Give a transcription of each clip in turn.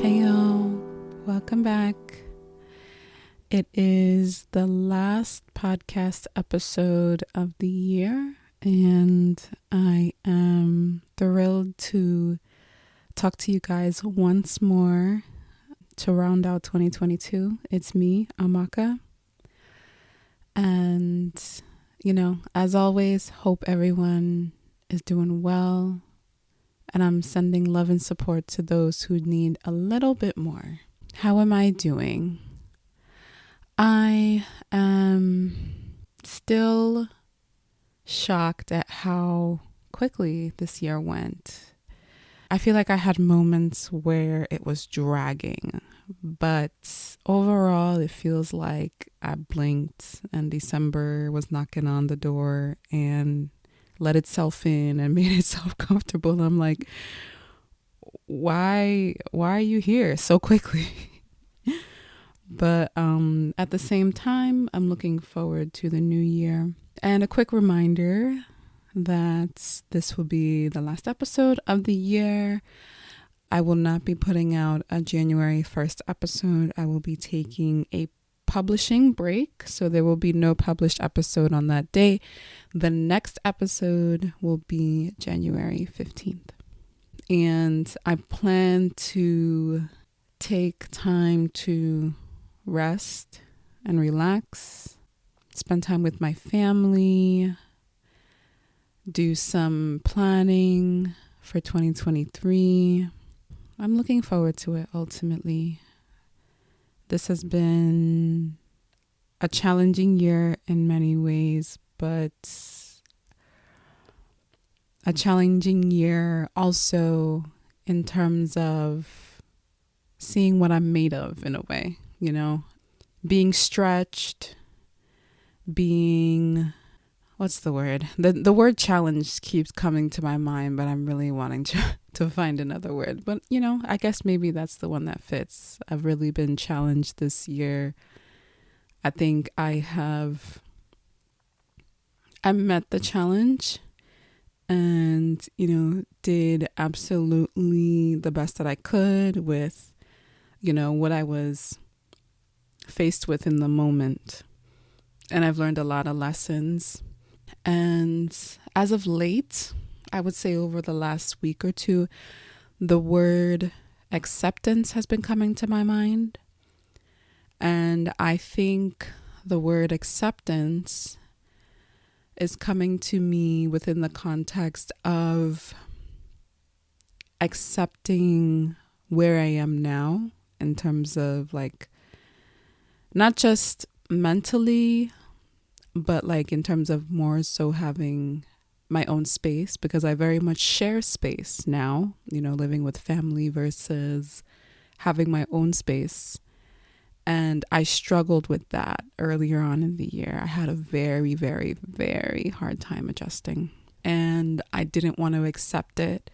Hey y'all, welcome back. It is the last podcast episode of the year, and I am thrilled to talk to you guys once more to round out 2022. It's me, Amaka. And, as always, hope everyone is doing well. And I'm sending love and support to those who need a little bit more. How am I doing? I am still shocked at how quickly this year went. I feel like I had moments where it was dragging, but overall it feels like I blinked and December was knocking on the door and let itself in and made itself comfortable. I'm like, why are you here so quickly? But at the same time, I'm looking forward to the new year. And a quick reminder that this will be the last episode of the year. I will not be putting out a January 1st episode. I will be taking a publishing break, so there will be no published episode on that day. The next episode will be January 15th. And I plan to take time to rest and relax, spend time with my family, do some planning for 2023. I'm looking forward to it ultimately. This has been a challenging year in many ways, but a challenging year also in terms of seeing what I'm made of in a way, being stretched, being, what's the word? The word challenge keeps coming to my mind, but I'm really wanting to find another word. But, I guess maybe that's the one that fits. I've really been challenged this year. I think I met the challenge and, did absolutely the best that I could with, what I was faced with in the moment. And I've learned a lot of lessons. And as of late, I would say over the last week or two, the word acceptance has been coming to my mind. And I think the word acceptance is coming to me within the context of accepting where I am now in terms of not just mentally, but in terms of more so having my own space, because I very much share space now, living with family versus having my own space. And I struggled with that earlier on in the year. I had a very, very, very hard time adjusting, and I didn't want to accept it.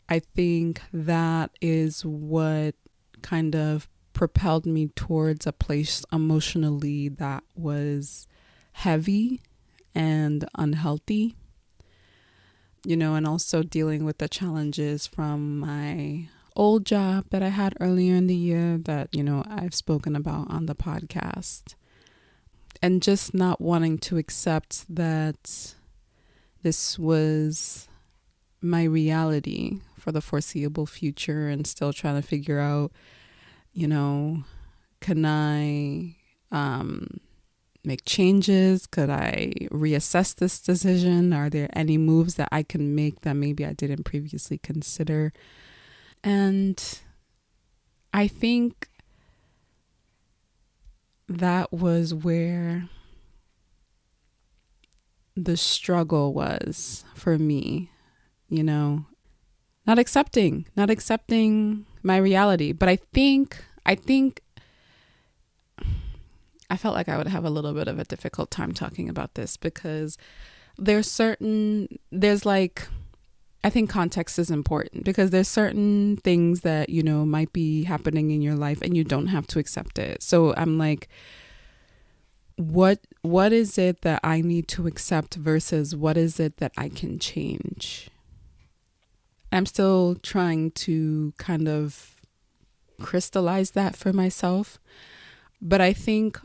I think that is what kind of propelled me towards a place emotionally that was heavy and unhealthy, and also dealing with the challenges from my old job that I had earlier in the year that, I've spoken about on the podcast, and just not wanting to accept that this was my reality for the foreseeable future, and still trying to figure out, can I make changes? Could I reassess this decision? Are there any moves that I can make that maybe I didn't previously consider? And I think that was where the struggle was for me, not accepting my reality. But I think I felt like I would have a little bit of a difficult time talking about this, because I think context is important, because there's certain things that, might be happening in your life and you don't have to accept it. So I'm like, what is it that I need to accept versus what is it that I can change? I'm still trying to kind of crystallize that for myself. But I think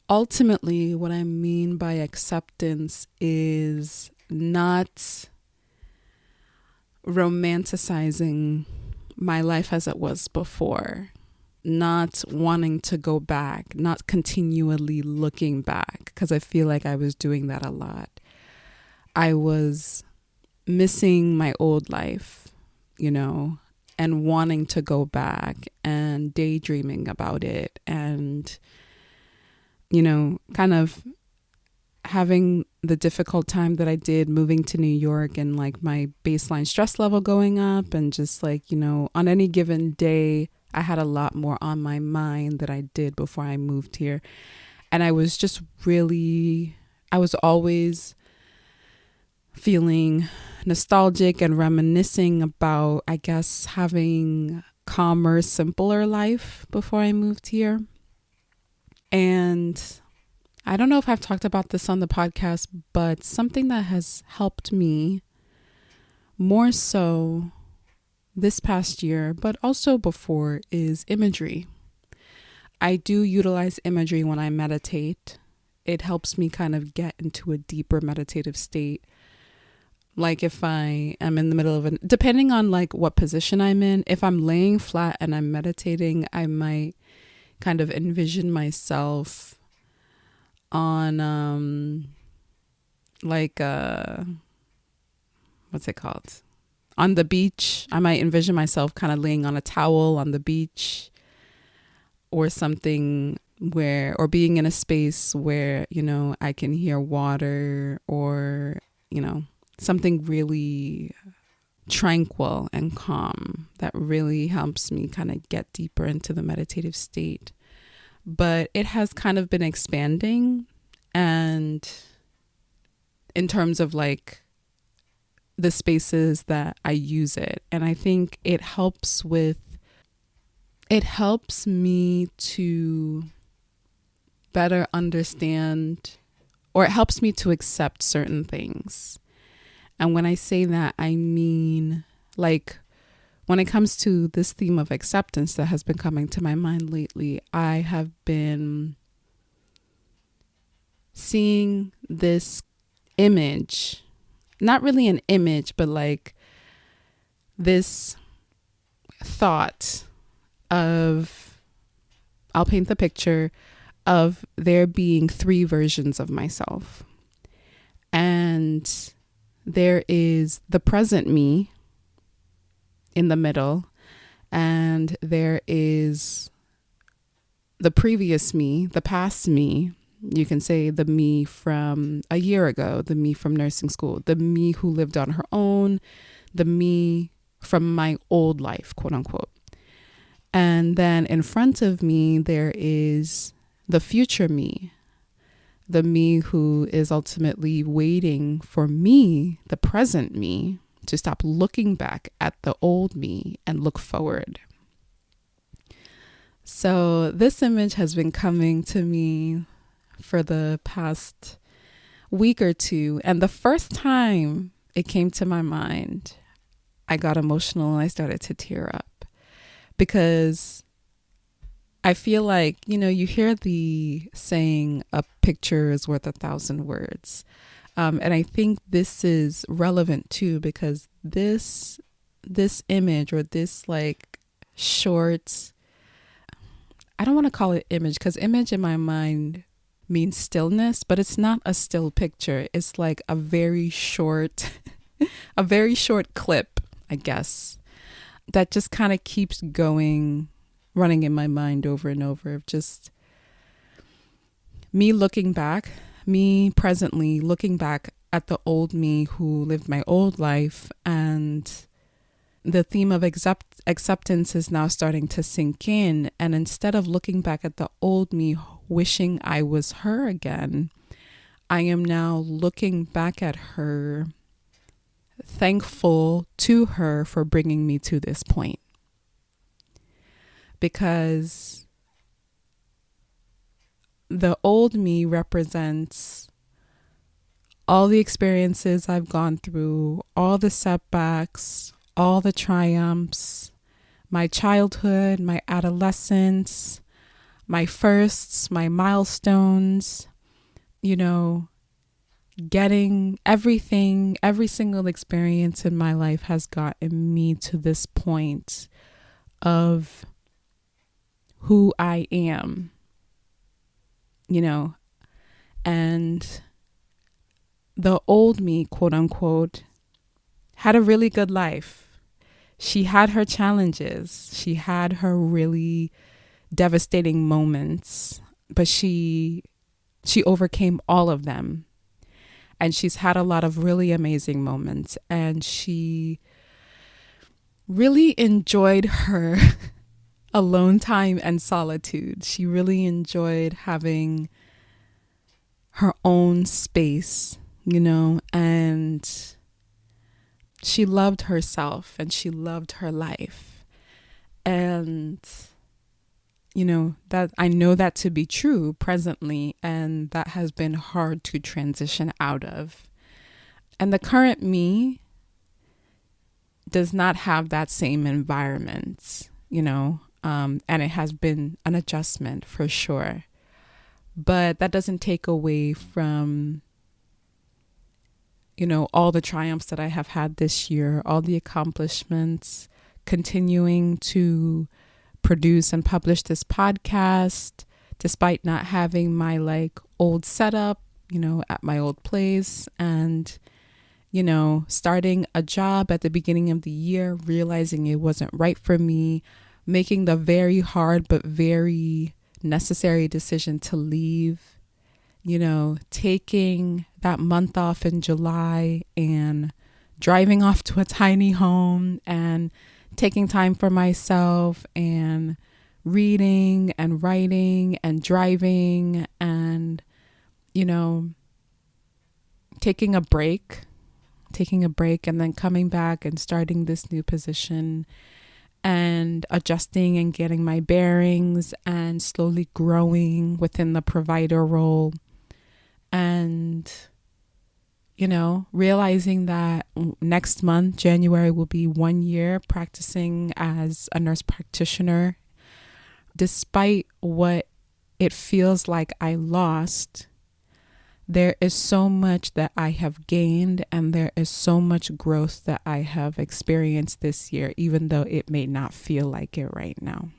ultimately what I mean by acceptance is not romanticizing my life as it was before, not wanting to go back, not continually looking back, because I feel like I was doing that a lot. I was missing my old life, and wanting to go back and daydreaming about it and, kind of having the difficult time that I did moving to New York and like my baseline stress level going up and just like, on any given day, I had a lot more on my mind than I did before I moved here. And I was just I was always feeling nostalgic and reminiscing about, I guess, having calmer, simpler life before I moved here. And I don't know if I've talked about this on the podcast, but something that has helped me more so this past year, but also before, is imagery. I do utilize imagery when I meditate. It helps me kind of get into a deeper meditative state. Like if I am in the middle of depending on like what position I'm in, if I'm laying flat and I'm meditating, I might kind of envision myself on what's it called? On the beach. I might envision myself kind of laying on a towel on the beach or something or being in a space where, I can hear water or, something really tranquil and calm that really helps me kind of get deeper into the meditative state. But it has kind of been expanding, and in terms of like the spaces that I use it. And I think it helps me to better understand, or it helps me to accept certain things. And when I say that, I mean, like, when it comes to this theme of acceptance that has been coming to my mind lately, I have been seeing this image, not really an image, but like this thought of, I'll paint the picture of there being 3 versions of myself. And there is the present me in the middle, and there is the previous me, the past me. You can say the me from a year ago, the me from nursing school, the me who lived on her own, the me from my old life, quote unquote. And then in front of me, there is the future me, the me who is ultimately waiting for me, the present me, to stop looking back at the old me and look forward. So this image has been coming to me for the past week or two. And the first time it came to my mind, I got emotional and I started to tear up, because I feel like, you hear the saying, a picture is worth 1,000 words. And I think this is relevant too, because this image, or this like short, I don't want to call it image, because image in my mind means stillness, but it's not a still picture. It's like a very short clip, I guess, that just kind of keeps running in my mind over and over, of just me presently looking back at the old me who lived my old life. And the theme of acceptance is now starting to sink in. And instead of looking back at the old me, wishing I was her again, I am now looking back at her, thankful to her for bringing me to this point. Because the old me represents all the experiences I've gone through, all the setbacks, all the triumphs, my childhood, my adolescence, my firsts, my milestones, you know, getting everything, every single experience in my life has gotten me to this point of who I am, you know, and the old me, quote unquote, had a really good life. She had her challenges. She had her really devastating moments, but she overcame all of them. And she's had a lot of really amazing moments, and she really enjoyed her alone time and solitude. She really enjoyed having her own space, you know, and she loved herself and she loved her life. And, you know, that I know that to be true presently, and that has been hard to transition out of. And the current me does not have that same environment, you know, and it has been an adjustment for sure. But that doesn't take away from, you know, all the triumphs that I have had this year, all the accomplishments, continuing to produce and publish this podcast, despite not having my like old setup, you know, at my old place, and, you know, starting a job at the beginning of the year, realizing it wasn't right for me, making the very hard but very necessary decision to leave, you know, taking that month off in July and driving off to a tiny home and taking time for myself and reading and writing and driving and, you know, taking a break and then coming back and starting this new position and adjusting and getting my bearings and slowly growing within the provider role. And, you know, realizing that next month, January, will be 1 year practicing as a nurse practitioner. Despite what it feels like I lost, there is so much that I have gained, and there is so much growth that I have experienced this year, even though it may not feel like it right now.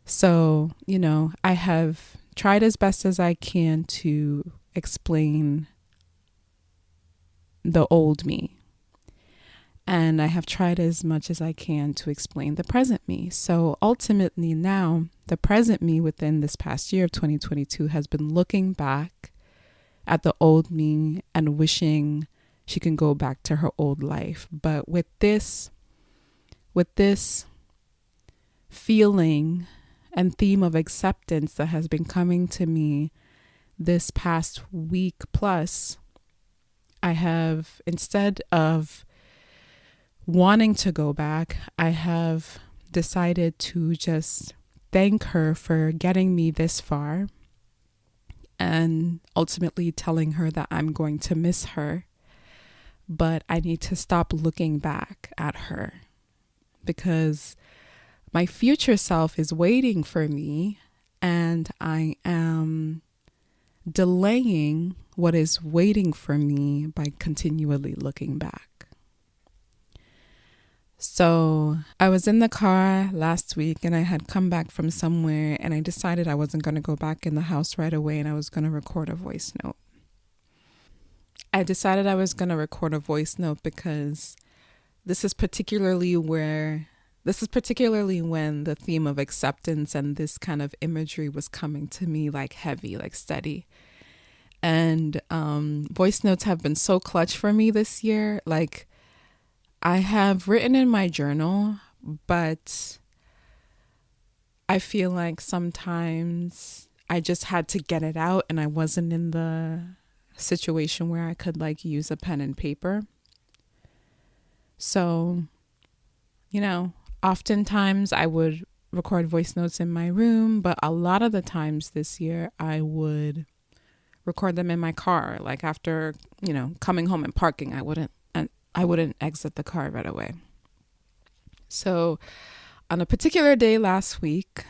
So, you know, I have tried as best as I can to explain the old me. And I have tried as much as I can to explain the present me. So ultimately now, the present me within this past year of 2022 has been looking back at the old me and wishing she can go back to her old life. But with this feeling and theme of acceptance that has been coming to me this past week plus, I have, instead of wanting to go back, I have decided to just thank her for getting me this far, and ultimately telling her that I'm going to miss her, but I need to stop looking back at her because my future self is waiting for me, and I am delaying what is waiting for me by continually looking back. So I was in the car last week and I had come back from somewhere, and I decided I wasn't going to go back in the house right away, and I was going to record a voice note. I decided I was going to record a voice note because this is particularly when the theme of acceptance and this kind of imagery was coming to me like heavy, like steady. And voice notes have been so clutch for me this year. Like, I have written in my journal, but I feel like sometimes I just had to get it out, and I wasn't in the situation where I could like use a pen and paper. So, you know, oftentimes I would record voice notes in my room, but a lot of the times this year I would record them in my car. Like after, you know, coming home and parking, I wouldn't exit the car right away. So on a particular day last week,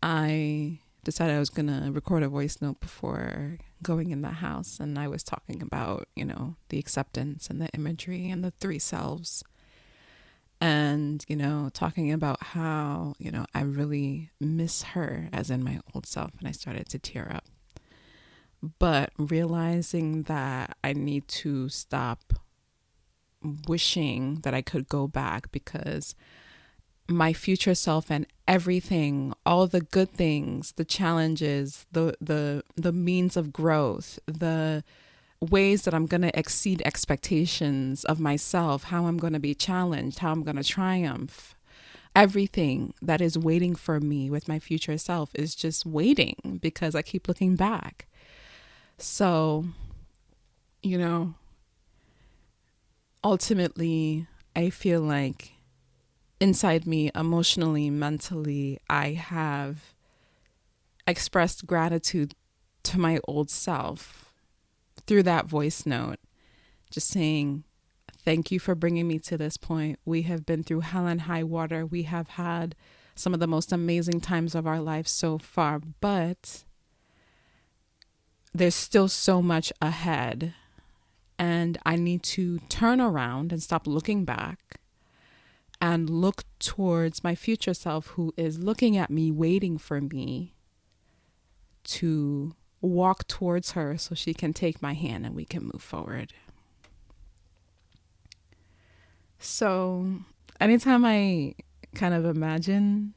I decided I was going to record a voice note before going in the house. And I was talking about, the acceptance and the imagery and the three selves. And, talking about how, I really miss her as in my old self. And I started to tear up. But realizing that I need to stop wishing that I could go back, because my future self and everything, all the good things, the challenges, the means of growth, the ways that I'm going to exceed expectations of myself, how I'm going to be challenged, how I'm going to triumph. Everything that is waiting for me with my future self is just waiting because I keep looking back. So, ultimately, I feel like inside me, emotionally, mentally, I have expressed gratitude to my old self through that voice note, just saying, thank you for bringing me to this point. We have been through hell and high water. We have had some of the most amazing times of our lives so far, but there's still so much ahead. And I need to turn around and stop looking back and look towards my future self, who is looking at me, waiting for me to walk towards her so she can take my hand and we can move forward. So anytime I kind of imagine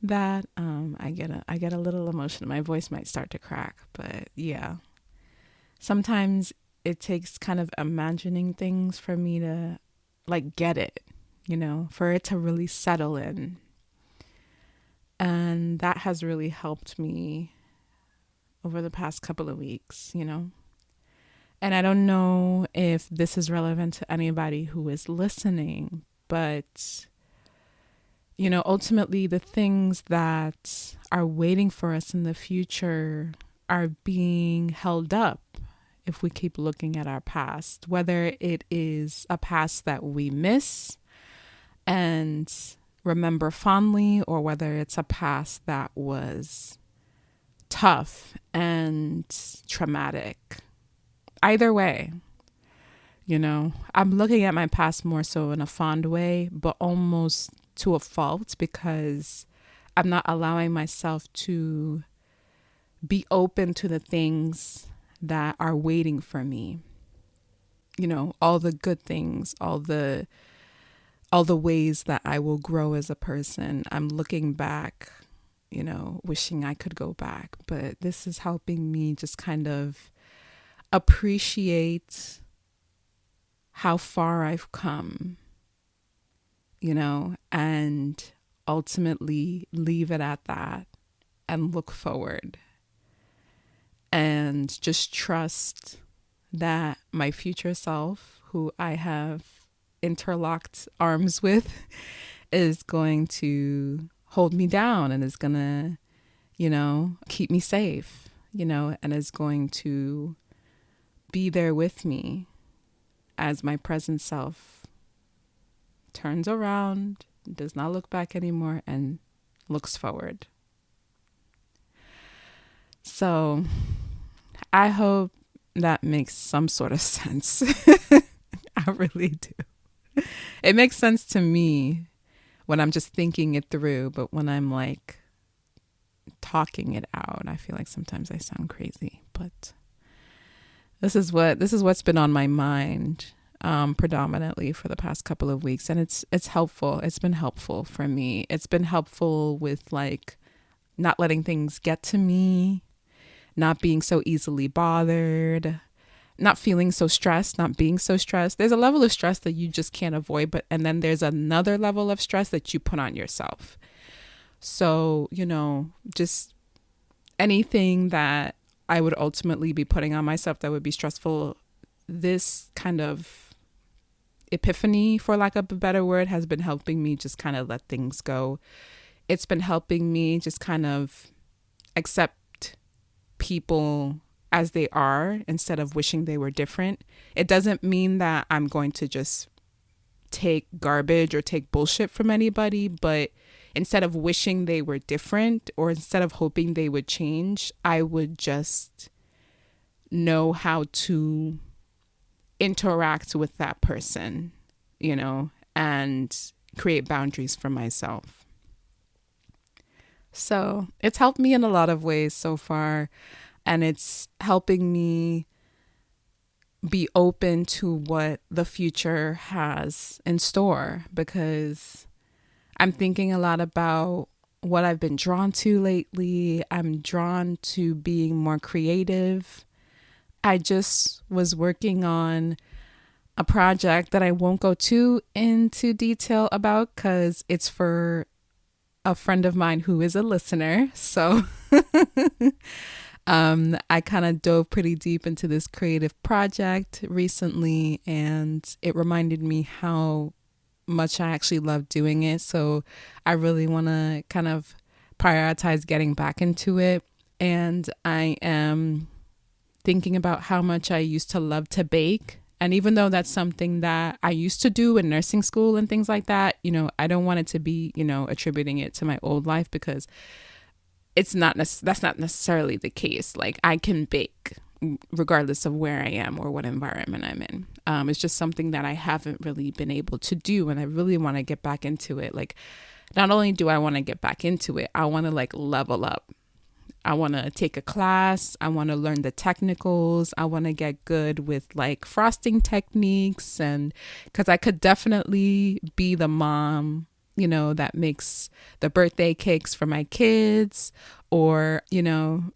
that, I get a little emotional. My voice might start to crack, but yeah. Sometimes it takes kind of imagining things for me to get it, for it to really settle in. And that has really helped me over the past couple of weeks, And I don't know if this is relevant to anybody who is listening, but, ultimately the things that are waiting for us in the future are being held up if we keep looking at our past, whether it is a past that we miss and remember fondly, or whether it's a past that was tough and traumatic. Either way, I'm looking at my past more so in a fond way, but almost to a fault, because I'm not allowing myself to be open to the things that are waiting for me. All the good things, all the ways that I will grow as a person. I'm looking back, wishing I could go back, but this is helping me just kind of appreciate how far I've come, and ultimately leave it at that and look forward. And just trust that my future self, who I have interlocked arms with, is going to hold me down and is going to, keep me safe, and is going to be there with me as my present self turns around, does not look back anymore, and looks forward. So I hope that makes some sort of sense. I really do. It makes sense to me when I'm just thinking it through, but when I'm talking it out, I feel like sometimes I sound crazy. But this is what's been on my mind predominantly for the past couple of weeks, and it's helpful. It's been helpful for me. It's been helpful with not letting things get to me, not being so easily bothered, not feeling so stressed, not being so stressed. There's a level of stress that you just can't avoid, and then there's another level of stress that you put on yourself. So, just anything that I would ultimately be putting on myself that would be stressful, this kind of epiphany, for lack of a better word, has been helping me just kind of let things go. It's been helping me just kind of accept people as they are instead of wishing they were different. It doesn't mean that I'm going to just take garbage or take bullshit from anybody, but instead of wishing they were different or instead of hoping they would change, I would just know how to interact with that person, and create boundaries for myself. So it's helped me in a lot of ways so far, and it's helping me be open to what the future has in store, because I'm thinking a lot about what I've been drawn to lately. I'm drawn to being more creative. I just was working on a project that I won't go too into detail about because it's for a friend of mine who is a listener. So I kind of dove pretty deep into this creative project recently, and it reminded me how much I actually love doing it. So I really want to kind of prioritize getting back into it. And I am thinking about how much I used to love to bake. And even though that's something that I used to do in nursing school and things like that, I don't want it to be, attributing it to my old life, because that's not necessarily the case. Like, I can bake regardless of where I am or what environment I'm in. It's just something that I haven't really been able to do, and I really want to get back into it. Like, not only do I want to get back into it, I want to level up. I want to take a class. I want to learn the technicals. I want to get good with frosting techniques, and because I could definitely be the mom, that makes the birthday cakes for my kids, or,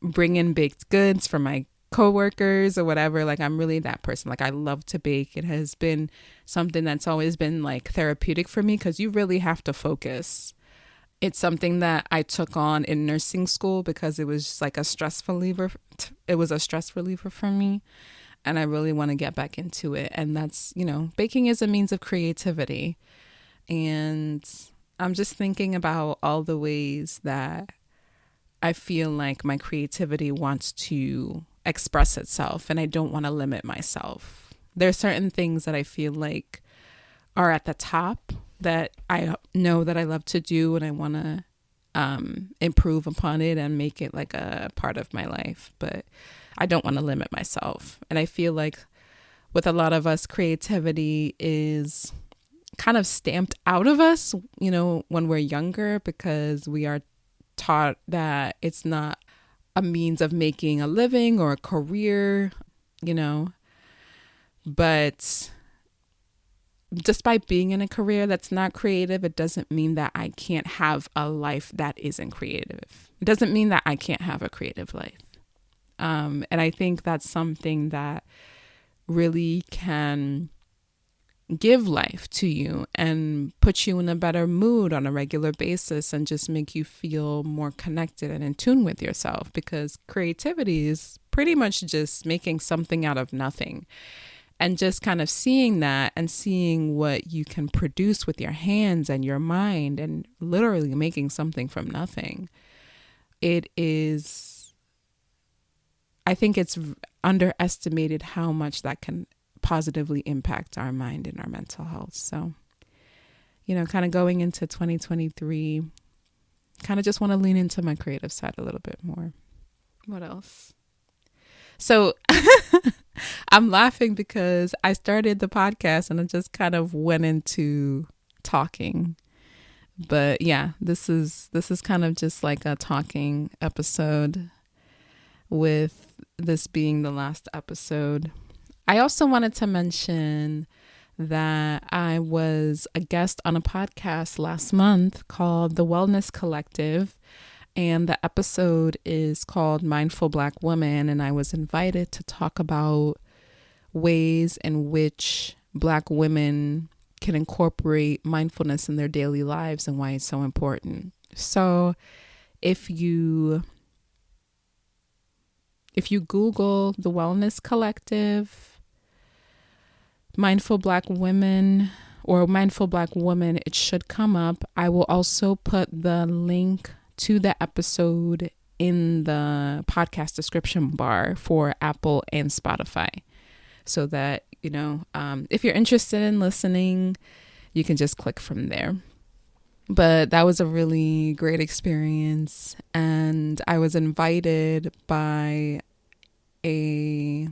bring in baked goods for my coworkers or whatever. I'm really that person. I love to bake. It has been something that's always been therapeutic for me, because you really have to focus. It's something that I took on in nursing school because it was just a stress reliever. It was a stress reliever for me, and I really want to get back into it. And that's, baking is a means of creativity. And I'm just thinking about all the ways that I feel like my creativity wants to express itself, and I don't want to limit myself. There are certain things that I feel like are at the top that I know that I love to do, and I want to improve upon it and make it a part of my life. But I don't want to limit myself. And I feel like with a lot of us, creativity is kind of stamped out of us, when we're younger, because we are taught that it's not a means of making a living or a career, but despite being in a career that's not creative, it doesn't mean that I can't have a life that isn't creative. It doesn't mean that I can't have a creative life. And I think that's something that really can give life to you and put you in a better mood on a regular basis, and just make you feel more connected and in tune with yourself, because creativity is pretty much just making something out of nothing. And just kind of seeing that and seeing what you can produce with your hands and your mind, and literally making something from nothing. I think it's underestimated how much that can positively impact our mind and our mental health. So, kind of going into 2023, kind of just want to lean into my creative side a little bit more. What else? So I'm laughing because I started the podcast and I just kind of went into talking. But yeah, this is kind of just like a talking episode, with this being the last episode. I also wanted to mention that I was a guest on a podcast last month called The Wellness Collective. And the episode is called Mindful Black Woman. And I was invited to talk about ways in which Black women can incorporate mindfulness in their daily lives and why it's so important. So if you Google The Wellness Collective, Mindful Black Women, or Mindful Black Woman, it should come up. I will also put the link to the episode in the podcast description bar for Apple and Spotify, so that, if you're interested in listening you can just click from there. But that was a really great experience. And I was invited by a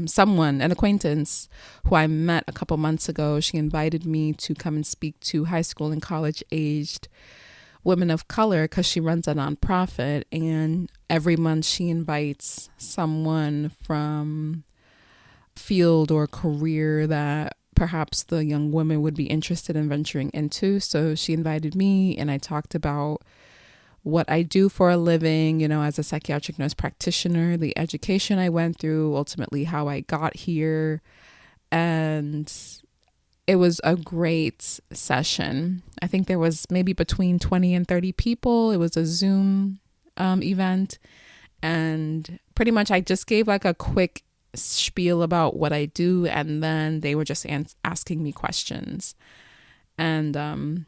someone, an acquaintance who I met a couple months ago. She invited me to come and speak to high school and college aged women of color because she runs a nonprofit, and every month she invites someone from field or career that perhaps the young women would be interested in venturing into. So she invited me, and I talked about what I do for a living, as a psychiatric nurse practitioner, the education I went through, ultimately how I got here. And it was a great session. I think there was maybe between 20 and 30 people. It was a Zoom event. And pretty much I just gave like a quick spiel about what I do. And then they were just asking me questions. And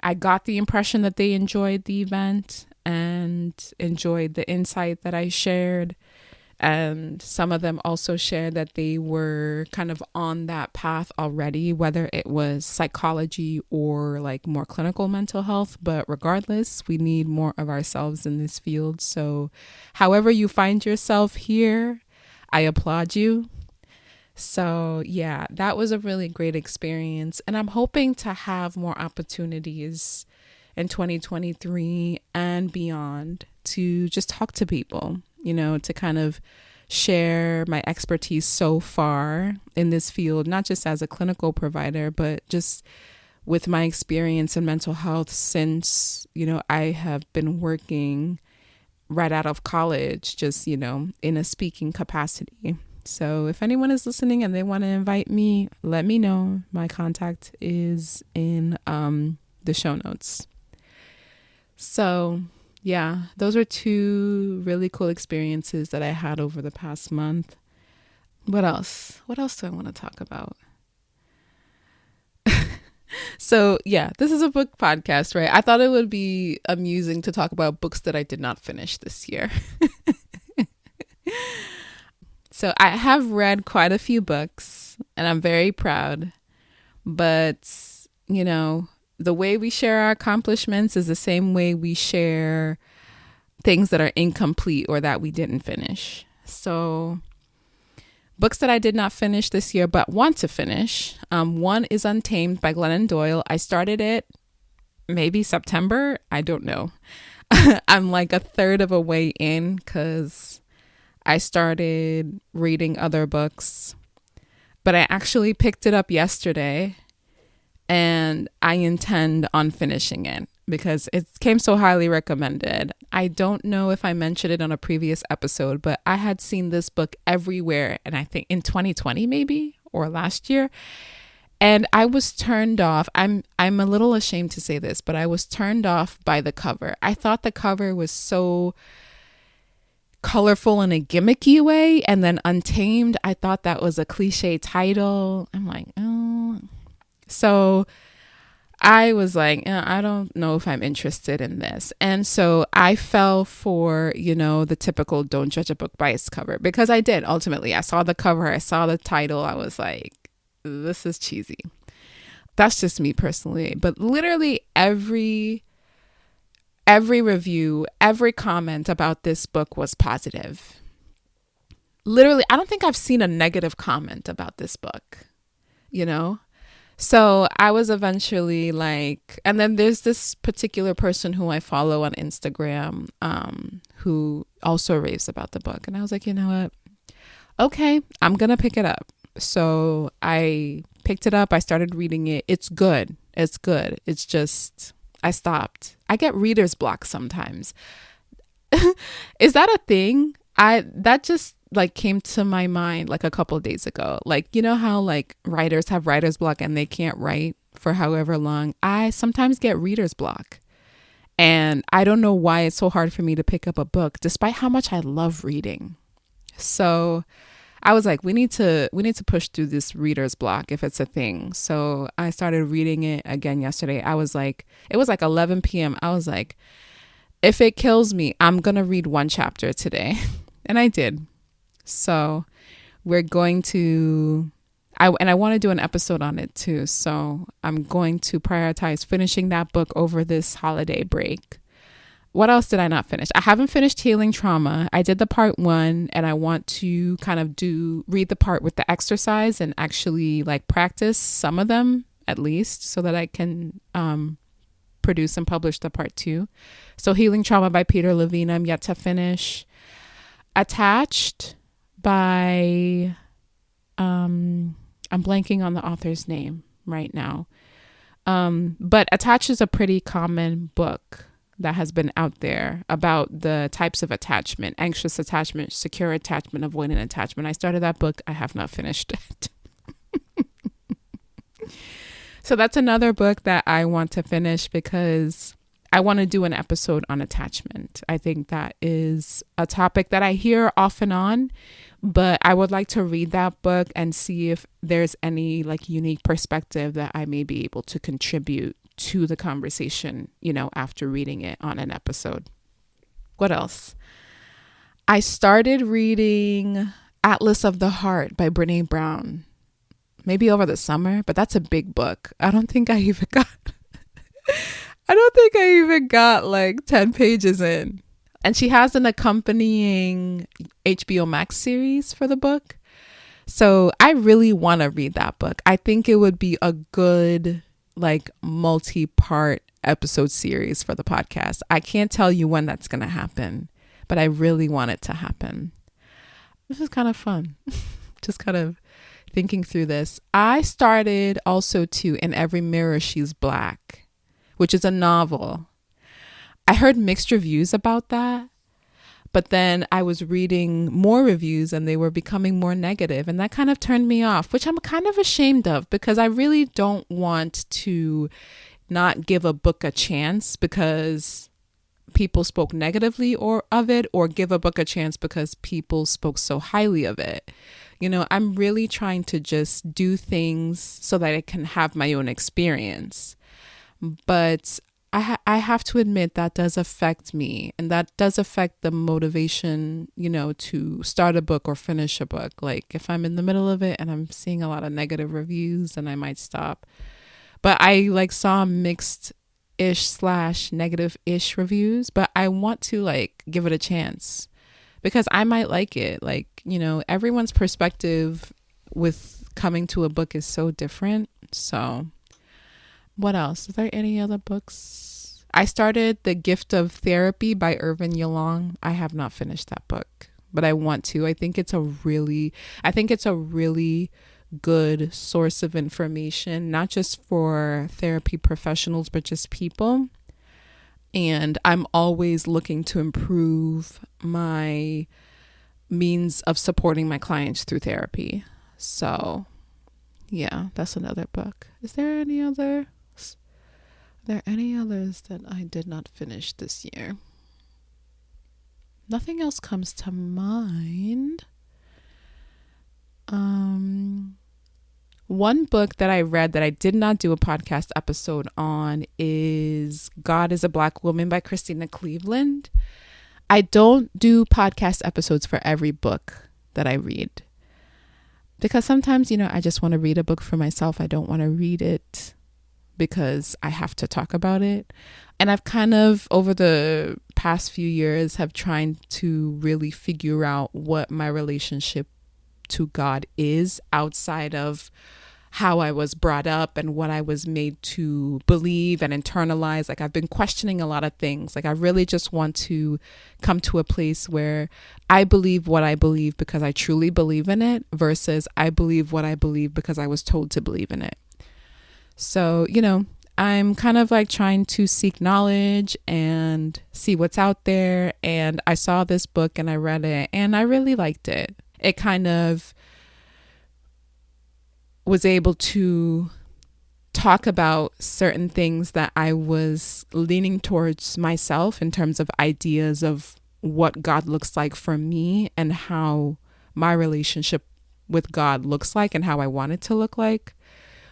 I got the impression that they enjoyed the event and enjoyed the insight that I shared. And some of them also shared that they were kind of on that path already, whether it was psychology or like more clinical mental health. But regardless, we need more of ourselves in this field. So however you find yourself here, I applaud you. So yeah, that was a really great experience. And I'm hoping to have more opportunities in 2023 and beyond to just talk to people, to kind of share my expertise so far in this field, not just as a clinical provider, but just with my experience in mental health since, I have been working right out of college, just, in a speaking capacity. So if anyone is listening and they want to invite me, let me know. My contact is in the show notes. So yeah, those are two really cool experiences that I had over the past month. What else? What else do I want to talk about? So yeah, this is a book podcast, right? I thought it would be amusing to talk about books that I did not finish this year. So I have read quite a few books and I'm very proud, but the way we share our accomplishments is the same way we share things that are incomplete or that we didn't finish. So books that I did not finish this year, but want to finish. One is Untamed by Glennon Doyle. I started it maybe September. I don't know. I'm like a third of a way in because I started reading other books, but I actually picked it up yesterday and I intend on finishing it because it came so highly recommended. I don't know if I mentioned it on a previous episode, but I had seen this book everywhere, and I think in 2020 maybe or last year. And I was turned off. I'm a little ashamed to say this, but I was turned off by the cover. I thought the cover was so colorful in a gimmicky way, and then Untamed, I thought that was a cliche title. I'm like, oh. So I was like, I don't know if I'm interested in this. And so I fell for, the typical don't judge a book by its cover, because I did. Ultimately, I saw the cover, I saw the title, I was like, this is cheesy. That's just me personally. But literally every review, every comment about this book was positive. Literally, I don't think I've seen a negative comment about this book, So I was eventually like, and then there's this particular person who I follow on Instagram who also raves about the book. And I was like, you know what? Okay, I'm going to pick it up. So I picked it up. I started reading it. It's good. It's good. It's just, I stopped. I get reader's block sometimes. Is that a thing? That just like came to my mind like a couple of days ago. Like, how like writers have writer's block and they can't write for however long. I sometimes get reader's block. And I don't know why it's so hard for me to pick up a book despite how much I love reading. So I was like, we need to push through this reader's block if it's a thing. So I started reading it again yesterday. I was like, it was like 11 p.m. I was like, if it kills me, I'm going to read one chapter today. And I did. So I I want to do an episode on it too. So I'm going to prioritize finishing that book over this holiday break. What else did I not finish? I haven't finished Healing Trauma. I did the part 1, and I want to kind of read the part with the exercise and actually like practice some of them at least, so that I can produce and publish the part 2. So Healing Trauma by Peter Levine, I'm yet to finish. Attached by, I'm blanking on the author's name right now. But Attached is a pretty common book that has been out there about the types of attachment: anxious attachment, secure attachment, avoidant attachment. I started that book. I have not finished it. So that's another book that I want to finish because I want to do an episode on attachment. I think that is a topic that I hear off and on, but I would like to read that book and see if there's any like unique perspective that I may be able to contribute to the conversation, after reading it on an episode. What else? I started reading Atlas of the Heart by Brene Brown, maybe over the summer, but that's a big book. I don't think I even got like 10 pages in. And she has an accompanying HBO Max series for the book. So I really want to read that book. I think it would be a good like multi-part episode series for the podcast. I can't tell you when that's going to happen, but I really want it to happen. This is kind of fun. Just kind of thinking through this. I started also to In Every Mirror She's Black, which is a novel. I heard mixed reviews about that, but then I was reading more reviews and they were becoming more negative, and that kind of turned me off, which I'm kind of ashamed of because I really don't want to not give a book a chance because people spoke negatively of it, or give a book a chance because people spoke so highly of it. I'm really trying to just do things so that I can have my own experience. But I have to admit that does affect me, and that does affect the motivation, to start a book or finish a book. Like if I'm in the middle of it and I'm seeing a lot of negative reviews, then I might stop. But I saw mixed-ish / negative-ish reviews, but I want to give it a chance because I might like it. Everyone's perspective with coming to a book is so different. So what else? Is there any other books? I started The Gift of Therapy by Irvin Yalom. I have not finished that book, but I want to. I think it's a really good source of information, not just for therapy professionals, but just people. And I'm always looking to improve my means of supporting my clients through therapy. So yeah, that's another book. Is there any other? Are there any others that I did not finish this year? Nothing else comes to mind. One book that I read that I did not do a podcast episode on is God is a Black Woman by Christina Cleveland. I don't do podcast episodes for every book that I read because sometimes, I just want to read a book for myself. I don't want to read it because I have to talk about it. And I've kind of, over the past few years, have tried to really figure out what my relationship to God is outside of how I was brought up and what I was made to believe and internalize. I've been questioning a lot of things. I really just want to come to a place where I believe what I believe because I truly believe in it versus I believe what I believe because I was told to believe in it. So, I'm kind of trying to seek knowledge and see what's out there. And I saw this book and I read it and I really liked it. It kind of was able to talk about certain things that I was leaning towards myself in terms of ideas of what God looks like for me and how my relationship with God looks like and how I want it to look like.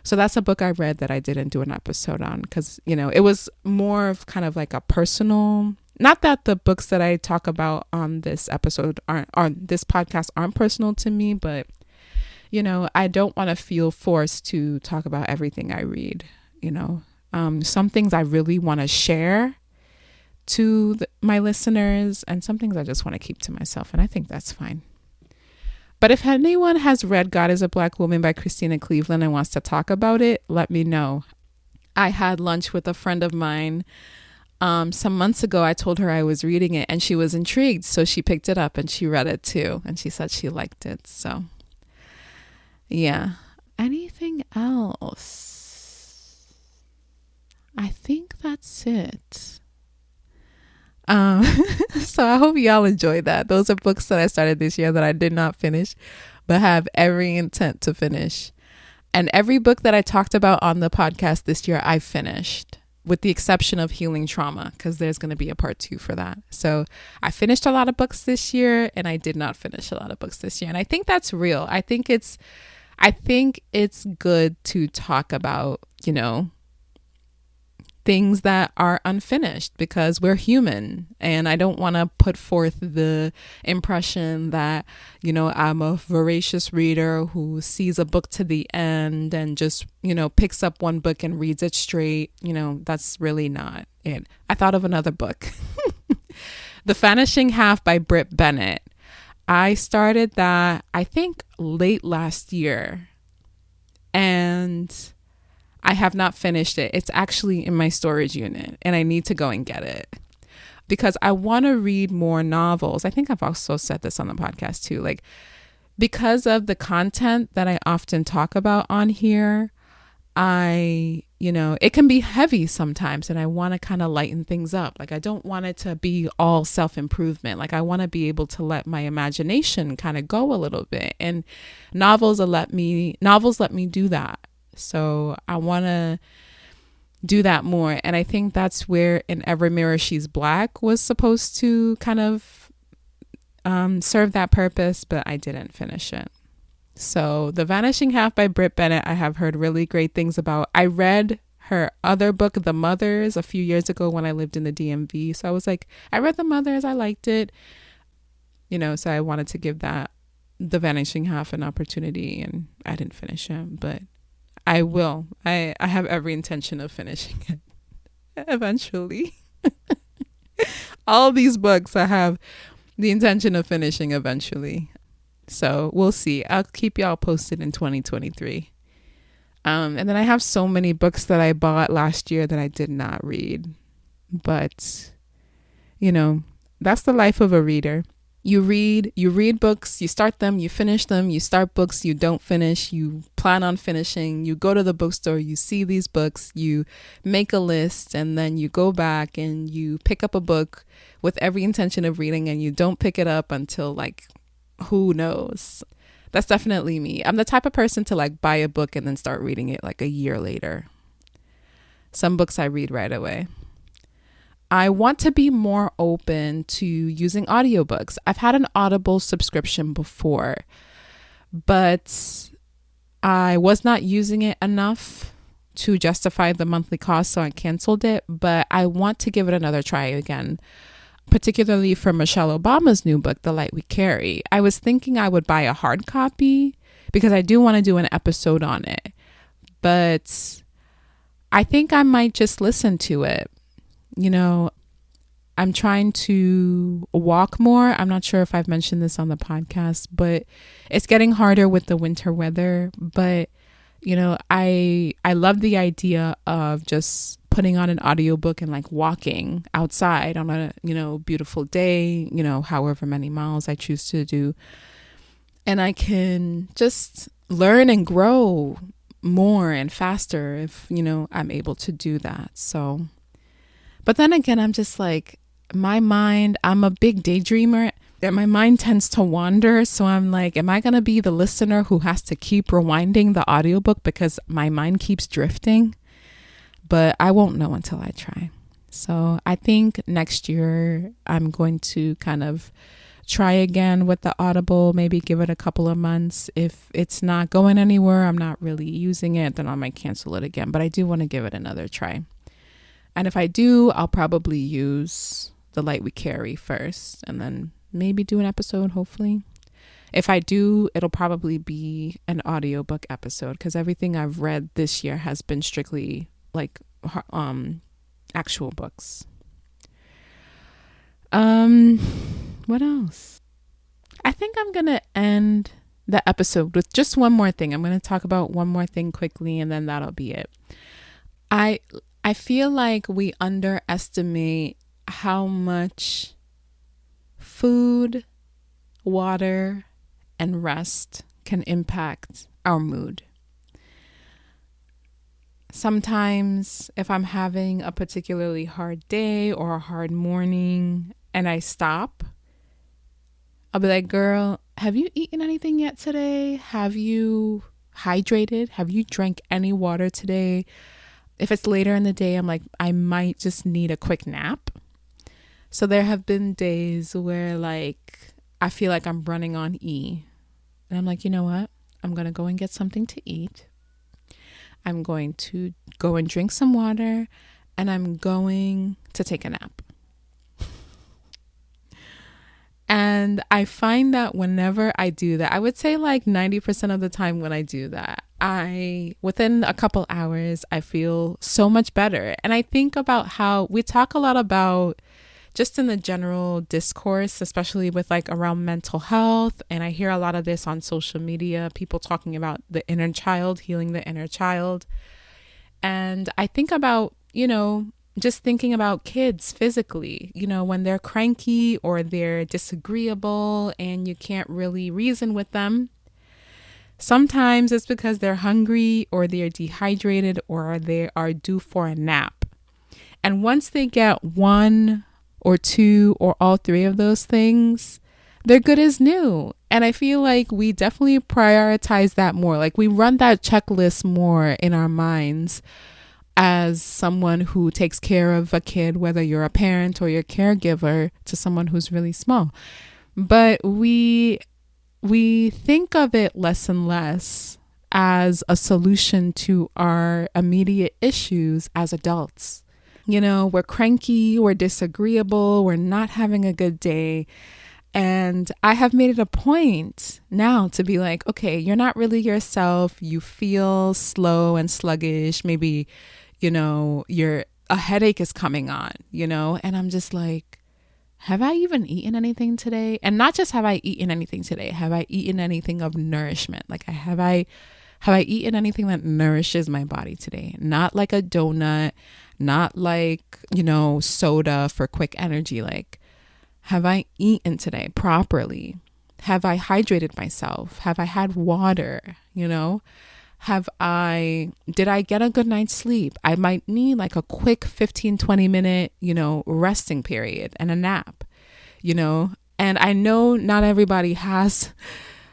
So that's a book I read that I didn't do an episode on because, it was more of kind of a personal, not that the books that I talk about on this episode on this podcast aren't personal to me, but I don't want to feel forced to talk about everything I read. Some things I really want to share to my listeners, and some things I just want to keep to myself, and I think that's fine. But if anyone has read God is a Black Woman by Christina Cleveland and wants to talk about it, let me know. I had lunch with a friend of mine some months ago. I told her I was reading it and she was intrigued. So she picked it up and she read it too. And she said she liked it. So yeah. Anything else? I think that's it. So I hope y'all enjoyed that. Those are books that I started this year that I did not finish, but have every intent to finish. And every book that I talked about on the podcast this year, I finished, with the exception of Healing Trauma, because there's going to be a part 2 for that. So I finished a lot of books this year, and I did not finish a lot of books this year. And I think that's real. I think it's good to talk about, things that are unfinished, because we're human, and I don't want to put forth the impression that I'm a voracious reader who sees a book to the end and just picks up one book and reads it straight. That's really not it. I thought of another book. The Vanishing Half by Britt Bennett. I started that, I think, late last year, and I have not finished it. It's actually in my storage unit, and I need to go and get it because I want to read more novels. I think I've also said this on the podcast too. Like, because of the content that I often talk about on here, it can be heavy sometimes, and I want to kind of lighten things up. Like, I don't want it to be all self-improvement. Like, I want to be able to let my imagination kind of go a little bit, and novels let me do that. So I want to do that more. And I think that's where In Every Mirror She's Black was supposed to kind of serve that purpose, but I didn't finish it. So The Vanishing Half by Britt Bennett, I have heard really great things about. I read her other book, The Mothers, a few years ago when I lived in the DMV. So I was like, I read The Mothers, I liked it. So I wanted to give that The Vanishing Half an opportunity, and I didn't finish it, but I will. I have every intention of finishing it eventually. All these books I have the intention of finishing eventually. So we'll see. I'll keep y'all posted in 2023. And then I have so many books that I bought last year that I did not read. But, that's the life of a reader. You read books, you start them, you finish them, you start books, you don't finish, you plan on finishing, you go to the bookstore, you see these books, you make a list, and then you go back and you pick up a book with every intention of reading, and you don't pick it up until, like, who knows? That's definitely me. I'm the type of person to, like, buy a book and then start reading it like a year later. Some books I read right away. I want to be more open to using audiobooks. I've had an Audible subscription before, but I was not using it enough to justify the monthly cost, so I canceled it. But I want to give it another try again, particularly for Michelle Obama's new book, The Light We Carry. I was thinking I would buy a hard copy because I do want to do an episode on it, but I think I might just listen to it. I'm trying to walk more. I'm not sure if I've mentioned this on the podcast, but it's getting harder with the winter weather. But, I love the idea of just putting on an audiobook and like walking outside on a, beautiful day, however many miles I choose to do. And I can just learn and grow more and faster if, I'm able to do that. So, but then again, I'm just like, my mind, I'm a big daydreamer and my mind tends to wander. So I'm like, am I going to be the listener who has to keep rewinding the audiobook because my mind keeps drifting? But I won't know until I try. So I think next year I'm going to kind of try again with the Audible, maybe give it a couple of months. If it's not going anywhere, I'm not really using it, then I might cancel it again. But I do want to give it another try. And if I do, I'll probably use The Light We Carry first and then maybe do an episode, hopefully. If I do, it'll probably be an audiobook episode because everything I've read this year has been strictly like actual books. What else? I think I'm going to end the episode with just one more thing. I'm going to talk about one more thing quickly and then that'll be it. I feel like we underestimate how much food, water, and rest can impact our mood. Sometimes if I'm having a particularly hard day or a hard morning and I stop, I'll be like, girl, have you eaten anything yet today? Have you hydrated? Have you drank any water today? If it's later in the day, I'm like, I might just need a quick nap. So there have been days where like I feel like I'm running on E. And I'm like, you know what? I'm going to go and get something to eat. I'm going to go and drink some water. And I'm going to take a nap. And I find that whenever I do that, I would say like 90% of the time when I do that, within a couple hours, I feel so much better. And I think about how we talk a lot about just in the general discourse, especially with like around mental health. And I hear a lot of this on social media, people talking about the inner child, healing the inner child. And I think about, just thinking about kids physically, when they're cranky or they're disagreeable and you can't really reason with them. Sometimes it's because they're hungry or they're dehydrated or they are due for a nap. And once they get one or two or all three of those things, they're good as new. And I feel like we definitely prioritize that more. Like we run that checklist more in our minds as someone who takes care of a kid, whether you're a parent or you're a caregiver to someone who's really small. But we think of it less and less as a solution to our immediate issues as adults. We're cranky, we're disagreeable, we're not having a good day. And I have made it a point now to be like, okay, you're not really yourself. You feel slow and sluggish. Maybe, a headache is coming on, and I'm just like, have I even eaten anything today? And not just have I eaten anything today, have I eaten anything of nourishment? Like have I eaten anything that nourishes my body today? Not like a donut, not like, soda for quick energy. Like, have I eaten today properly? Have I hydrated myself? Have I had water? Did I get a good night's sleep? I might need like a quick 15-20 minute, resting period and a nap, and I know not everybody has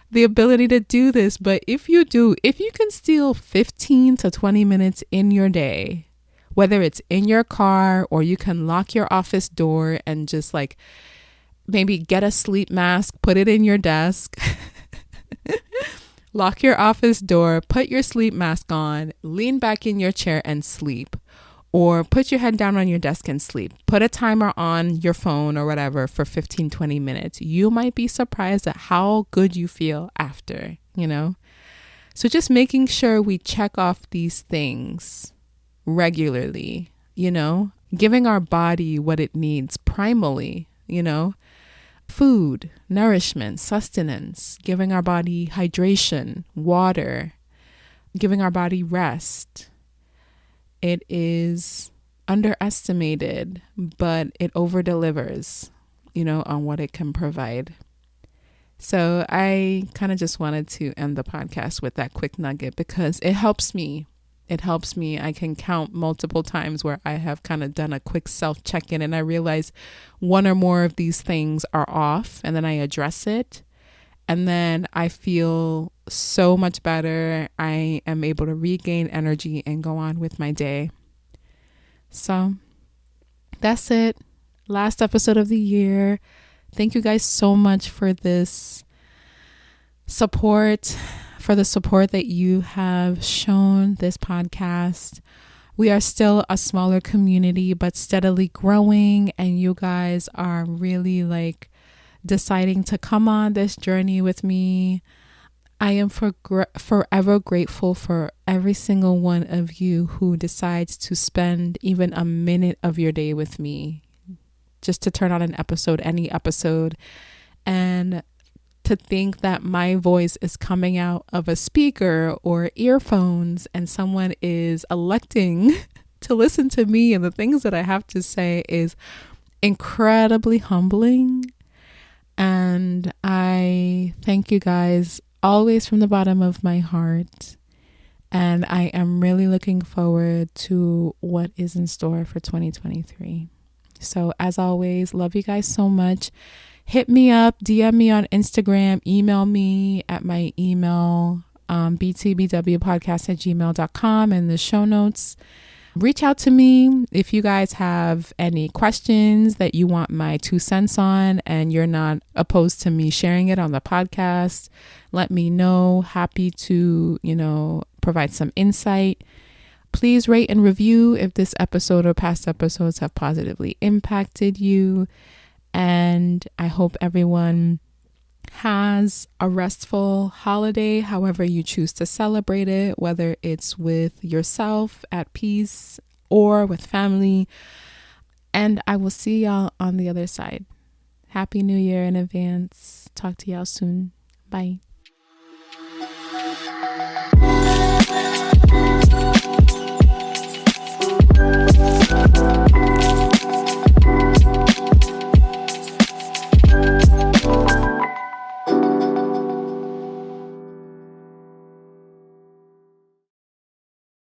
the ability to do this, but if you can steal 15 to 20 minutes in your day, whether it's in your car or you can lock your office door and just like maybe get a sleep mask, put it in your desk, lock your office door, put your sleep mask on, lean back in your chair and sleep, or put your head down on your desk and sleep. Put a timer on your phone or whatever for 15-20 minutes. You might be surprised at how good you feel after, So just making sure we check off these things regularly, giving our body what it needs primally, food, nourishment, sustenance, giving our body hydration, water, giving our body rest. It is underestimated, but it over-delivers, on what it can provide. So I kind of just wanted to end the podcast with that quick nugget because it helps me. I can count multiple times where I have kind of done a quick self check-in and I realize one or more of these things are off and then I address it. And then I feel so much better. I am able to regain energy and go on with my day. So that's it. Last episode of the year. Thank you guys so much for this support, for the support that you have shown this podcast. We are still a smaller community, but steadily growing. And you guys are really like deciding to come on this journey with me. I am forever grateful for every single one of you who decides to spend even a minute of your day with me, just to turn on an episode, any episode, and to think that my voice is coming out of a speaker or earphones and someone is electing to listen to me and the things that I have to say is incredibly humbling. And I thank you guys always from the bottom of my heart. And I am really looking forward to what is in store for 2023. So as always, love you guys so much. Hit me up, DM me on Instagram, email me at my email, btbwpodcast@gmail.com, in the show notes. Reach out to me if you guys have any questions that you want my 2 cents on and you're not opposed to me sharing it on the podcast. Let me know. Happy to, provide some insight. Please rate and review if this episode or past episodes have positively impacted you. And I hope everyone has a restful holiday, however you choose to celebrate it, whether it's with yourself at peace or with family. And I will see y'all on the other side. Happy New Year in advance. Talk to y'all soon. Bye.